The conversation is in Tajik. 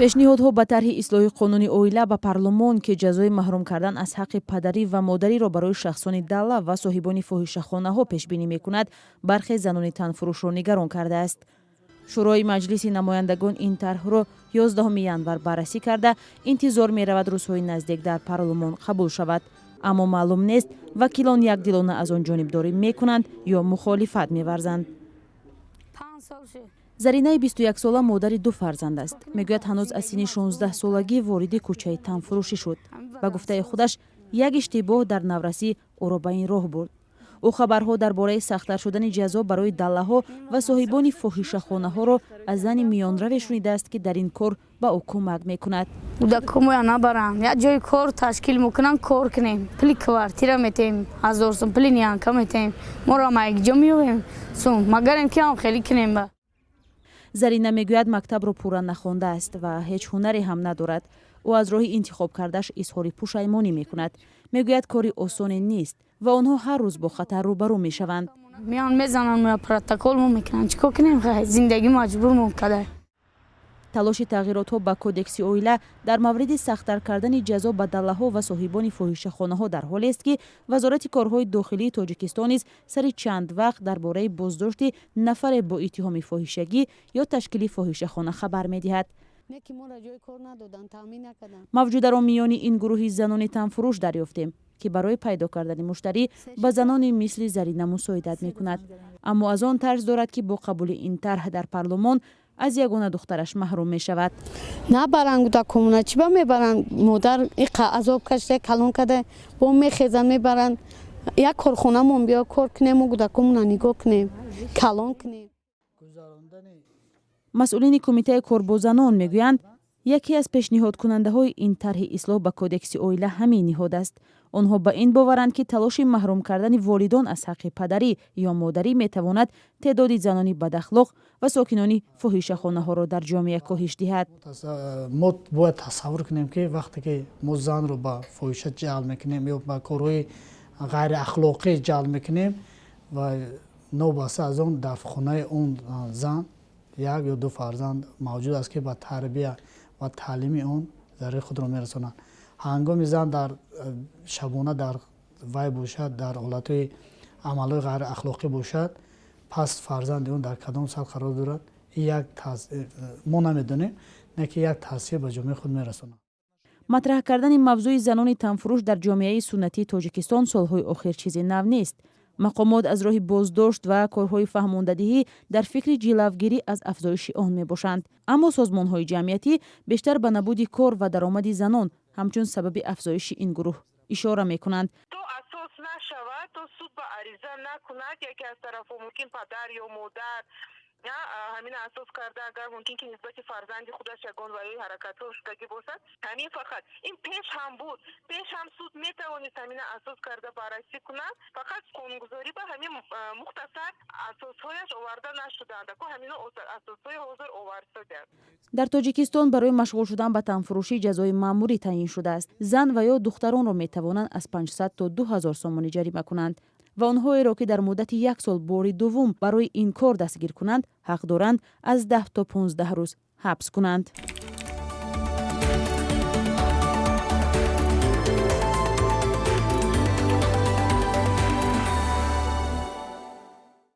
пешниҳодҳо ба тарҳи ислоҳи қонуни оила ба парлумон ки ҷазои маҳрум кардан аз ҳаққи падарӣ ва модариро барои шахсони далла ва соҳибони фоҳишахонаҳо пешбинӣ мекунад, бархе занони танфурӯшро нигарон кардааст. шӯрои маҷлиси намояндагон ин тарҳро 11 январ баррасӣ карда, интизор меравад рӯзҳои наздик дар парлумон қабул шавад. аммо маълум нест вакилон якдилона аз он ҷонибдорӣ мекунанд ё мухолифат меварзанд. заринаи 21 сола модари 2 фарзанд аст. мегӯяд ҳанӯз аз синни 16 солагӣ вориди кӯчаи танфурӯшӣ шуд. ба гуфтаи худаш як иштибоҳ дар наврасӣ ӯро ба ин роҳ бурд. ӯ хабарҳо дар бораи сахттар шудани ҷазо барои даллаҳо ва соҳибони фоҳишахонаҳоро аз зани миёнраве шунидааст ки дар ин кор ба ӯ кӯмак мекунад. кӯдакҳоя набарам як ҷои кор ташкил мекунам, кор кунем, пули квартира метем, 1000 сум пули ниянка метем, моро ма якҷо меёвем сум магарем ки ам хеле кунем. ба зарина мегӯяд мактабро пурра нахондааст ва ҳеҷ ҳунаре ҳам надорад. ӯ аз роҳи интихоб кардаш изҳори пушаймонӣ мекунад. мегӯяд кори осоне нест ва онҳо ҳар рӯз бо хатар рӯбарӯ мешаванд. меан мезананд мо протокол мо мекунанд, чӣ кор кунем, зиндагӣ маҷбур мо када. талоши тағйиротҳо ба кодекси оила дар мавриди сахттар кардани ҷазо ба даллаҳо ва соҳибони фоҳишахонаҳо дар ҳолест ки вазорати корҳои дохилии тоҷикистон низ сари чанд вақт дар бораи боздошти нафаре бо иттиҳоми фоҳишагӣ ё ташкили фоҳишахона хабар медиҳад. мавҷударо миёни ин гурӯҳи занони танфурӯш дарёфтем ки барои пайдо кардани муштарӣ ба занони мисли зарина мусоидат мекунад. аммо аз он тарз дорад ки бо қабули ин тарҳ дар парлумон аз ягона духтараш маҳрум мешавад. набаранд гудакҳомона чӣ ба мебаранд, модар азоб кашида калон када бо мехезанд мебаранд, як корхонамон биё кор кунем, гудакҳомона нигоҳ кунем, калон кунем. масъулини кумитаи корбозанон мегӯянд яке аз пешниҳодкунандаҳои ин тарҳи ислоҳ ба кодекси оила ҳамин ниҳод аст. онҳо ба ин боваранд ки талоши маҳрум кардани волидон аз ҳаққи падарӣ ё модарӣ метавонад теъдоди занони бадахлоқ ва сокинони фоҳишахонаҳоро дар ҷомеа коҳиш диҳад. мо бояд тасаввур кунем ки вақте ки мо занро ба фоҳиша ҷалб мекунем ё ба корҳои ғайриахлоқӣ ҷалб мекунем ва нобаста аз он дар хонаи он зан як ё ду фарзанд мавҷуд аст ки ба тарбия ва таълими он зарари худро мерасонанд. ҳангоми зан дар шабона дар вай бошад, дар ҳолатҳои амалҳои ғайриахлоқӣ бошад, пас фарзанди он дар кадом сатҳ қарор дорад, мо намедонем, не ки як таъсир ба ҷомеаи худ мерасонад. матраҳ кардани мавзӯи занони танфурӯш дар ҷомеаи суннатии тоҷикистон солҳои охир чизе нав нест. мақомот аз роҳи боздошт ва корҳои фаҳмондадиҳӣ дар фикри ҷилавгирӣ аз афзоиши он мебошанд. аммо созмонҳои ҷамъиятӣ бештар ба набуди кор ва даромади занон ҳамчун сабаби афзоиши ин гурӯҳ ишора мекунанд. то асос нашавад, то суд ба ариза накунад, яке аз тарафҳо мумкин падар ё модар ҳамин асос карда агар мумкин ки нисбати фарзанди худаш ягон ваёи ҳаракатҳо шудагӣ бошад, ҳамин фақат ин пеш ҳам буд, пеш ҳам суд метавонист ҳамин асос карда баррасӣ кунад, фақат қонунгузорӣ ба ҳамин мухтасар асосҳояш оварда нашуданд, ҳамин асосҳои ҳозир оварда шуданд. дар тоҷикистон барои машғул шудан ба танфурӯшӣ ҷазои маъмурӣ таъин шудааст. зан ва ё духтаронро метавонанд аз 500 то 2000 сомонӣ ҷарима кунанд ва онҳоеро ки дар муддати 1 сол бори дуввум барои ин кор дастгир кунанд, ҳақ доранд аз 10 то 15 рӯз ҳабс кунанд.